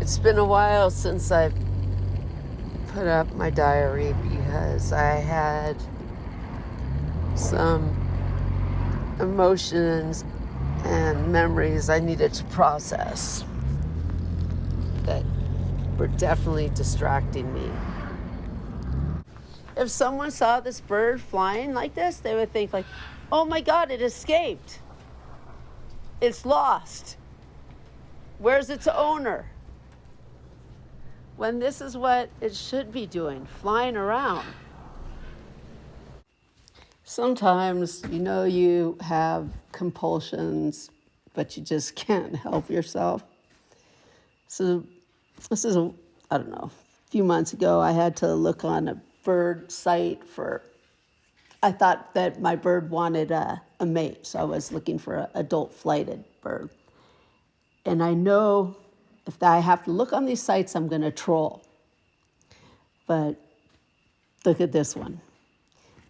It's been a while since I put up my diary because I had some emotions and memories I needed to process that were definitely distracting me. If someone saw this bird flying like this, they would think like, oh my God, it escaped. It's lost. Where's its owner? When this is what it should be doing, flying around. Sometimes, you have compulsions, but you just can't help yourself. So this is, a few months ago, I had to look on a bird site I thought that my bird wanted a mate, so I was looking for an adult flighted bird. And I know if I have to look on these sites, I'm going to troll. But look at this one.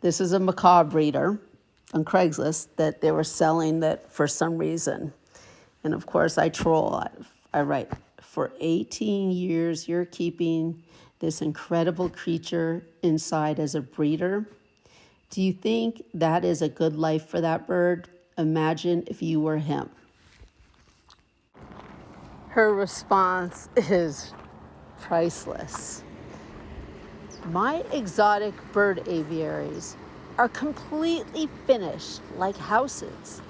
This is a macaw breeder on Craigslist that they were selling that for some reason. And of course, I troll. I write, for 18 years, you're keeping this incredible creature inside as a breeder. Do you think that is a good life for that bird? Imagine if you were him. Her response is priceless. My exotic bird aviaries are completely finished like houses,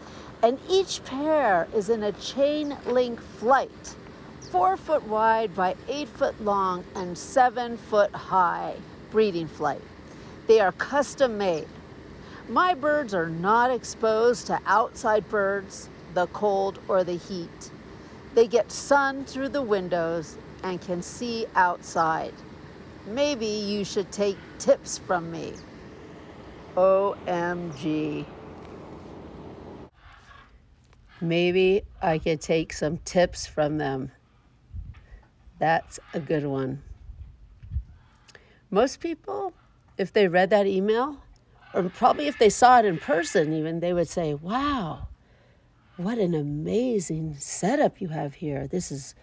and each pair is in a chain link flight, 4 foot wide by 8 foot long and 7 foot high breeding flight. They are custom made. My birds are not exposed to outside birds, the cold, or the heat. They get sun through the windows and can see outside. Maybe you should take tips from me. OMG. Maybe I could take some tips from them. That's a good one. Most people, if they read that email, or probably if they saw it in person even, they would say, wow, what an amazing setup you have here. This is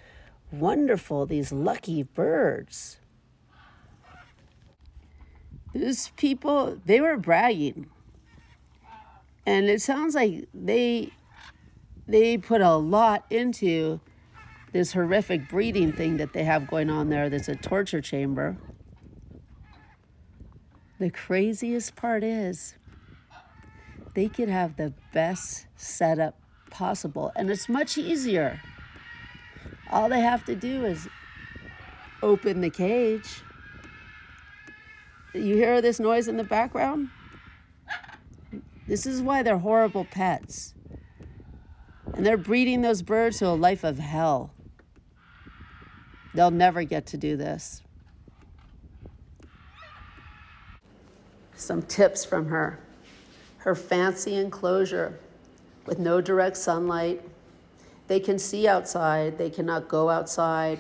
wonderful, these lucky birds. These people, they were bragging. And it sounds like they put a lot into this horrific breeding thing that they have going on there that's a torture chamber. The craziest part is they could have the best setup possible, and it's much easier. All they have to do is open the cage. You hear this noise in the background? This is why they're horrible pets. And they're breeding those birds to a life of hell. They'll never get to do this. Some tips from her. Her fancy enclosure with no direct sunlight. They can see outside. They cannot go outside.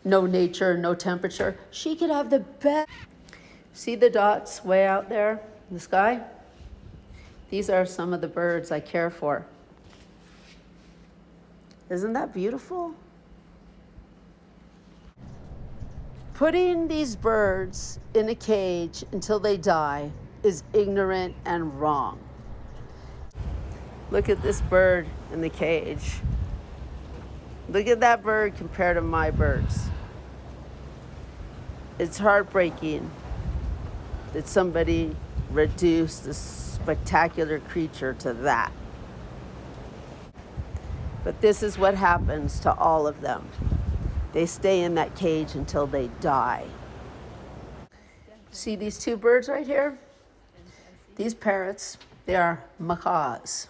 No nature, no temperature. She could have the best. See the dots way out there in the sky? These are some of the birds I care for. Isn't that beautiful? Putting these birds in a cage until they die is ignorant and wrong. Look at this bird in the cage. Look at that bird compared to my birds. It's heartbreaking that somebody reduced this spectacular creature to that. But this is what happens to all of them. They stay in that cage until they die. See these two birds right here? These parrots, they are macaws.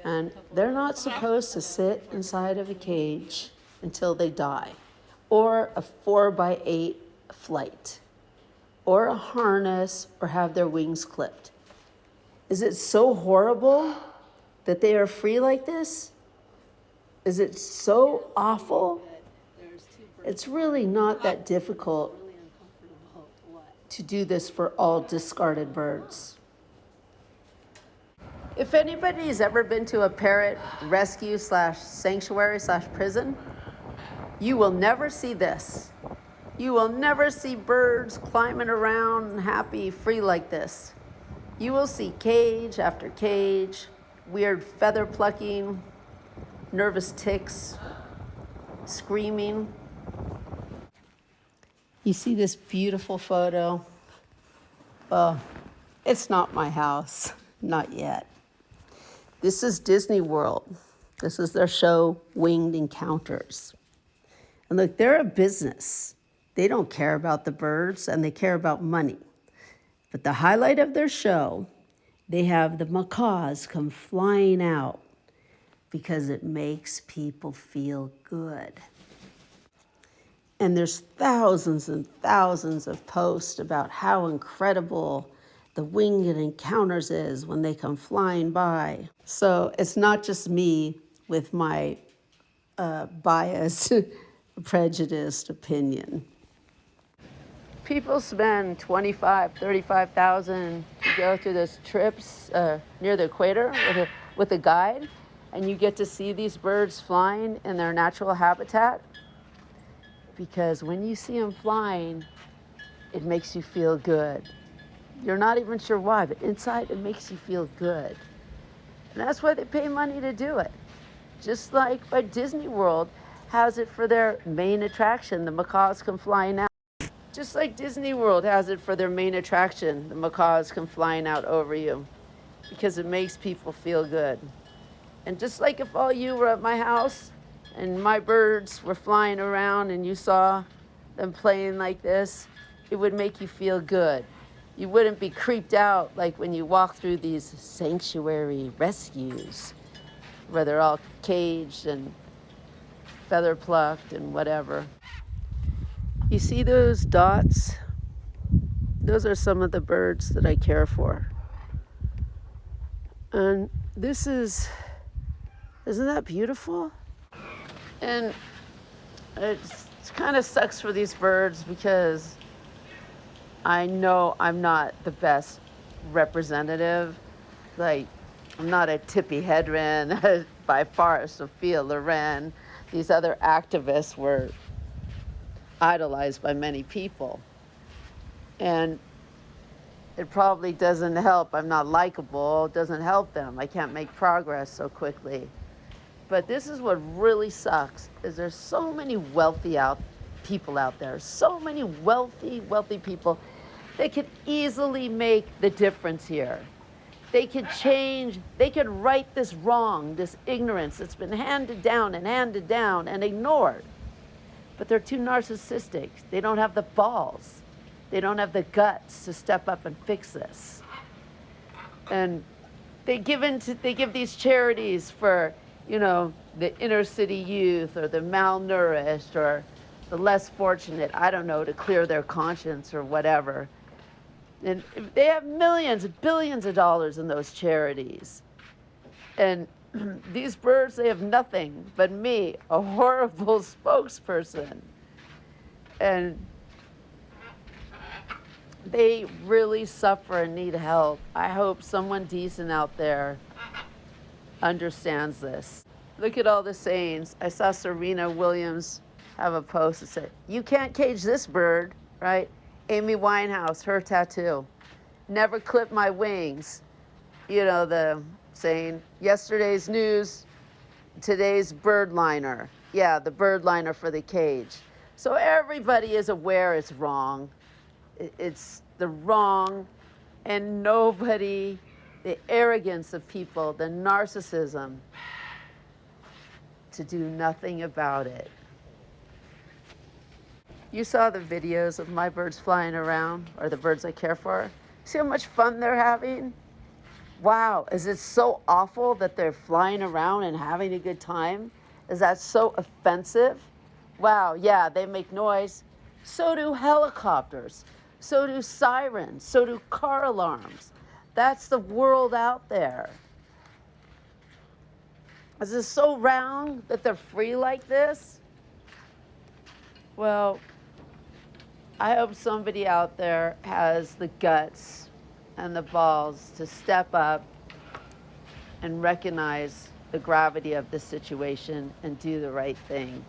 And they're not supposed to sit inside of a cage until they die, or a 4x8 flight, or a harness, or have their wings clipped. Is it so horrible that they are free like this? Is it so awful? It's really not that difficult to do this for all discarded birds. If anybody's ever been to a parrot rescue /sanctuary/prison, You will never see this. You will never see birds climbing around happy, free like this. You will see cage after cage, weird feather plucking, nervous ticks, screaming. You see this beautiful photo? Well, it's not my house, not yet. This is Disney World. This is their show, Winged Encounters. And look, they're a business. They don't care about the birds and they care about money. But the highlight of their show, they have the macaws come flying out because it makes people feel good. And there's thousands and thousands of posts about how incredible the Winged Encounters is when they come flying by. So it's not just me with my biased, prejudiced opinion. People spend $25,000, $35,000 to go through those trips near the equator with a guide, and you get to see these birds flying in their natural habitat. Because when you see them flying, it makes you feel good. You're not even sure why, but inside it makes you feel good. And that's why they pay money to do it. Just like Disney World has it for their main attraction, the macaws come flying out. Just like Disney World has it for their main attraction, the macaws come flying out over you, because it makes people feel good. And just like if all you were at my house and my birds were flying around and you saw them playing like this, it would make you feel good. You wouldn't be creeped out like when you walk through these sanctuary rescues where they're all caged and feather plucked and whatever. You see those dots? Those are some of the birds that I care for. And isn't that beautiful? And it kind of sucks for these birds because I know I'm not the best representative. Like, I'm not a Tippi Hedren by far, Sophia Loren. These other activists were idolized by many people. And it probably doesn't help. I'm not likable. It doesn't help them. I can't make progress so quickly. But this is what really sucks, is there's so many wealthy people out there, so many wealthy people. They could easily make the difference here. They could change, they could right this wrong, this ignorance that's been handed down and ignored. But they're too narcissistic. They don't have the balls. They don't have the guts to step up and fix this. And they give these charities for, the inner city youth or the malnourished or the less fortunate, I don't know, to clear their conscience or whatever. And they have millions, billions of dollars in those charities. And these birds, they have nothing but me, a horrible spokesperson. And they really suffer and need help. I hope someone decent out there understands this. Look at all the sayings. I saw Serena Williams have a post that said, "You can't cage this bird," right? Amy Winehouse, her tattoo. "Never clip my wings." The saying, yesterday's news, today's bird liner. Yeah, the bird liner for the cage. So everybody is aware it's wrong. It's the wrong, and nobody, the arrogance of people, the narcissism, to do nothing about it. You saw the videos of my birds flying around, or the birds I care for. See how much fun they're having? Wow, is it so awful that they're flying around and having a good time? Is that so offensive? Wow, yeah, they make noise. So do helicopters. So do sirens. So do car alarms. That's the world out there. Is it so wrong that they're free like this? Well, I hope somebody out there has the guts and the balls to step up and recognize the gravity of the situation and do the right thing.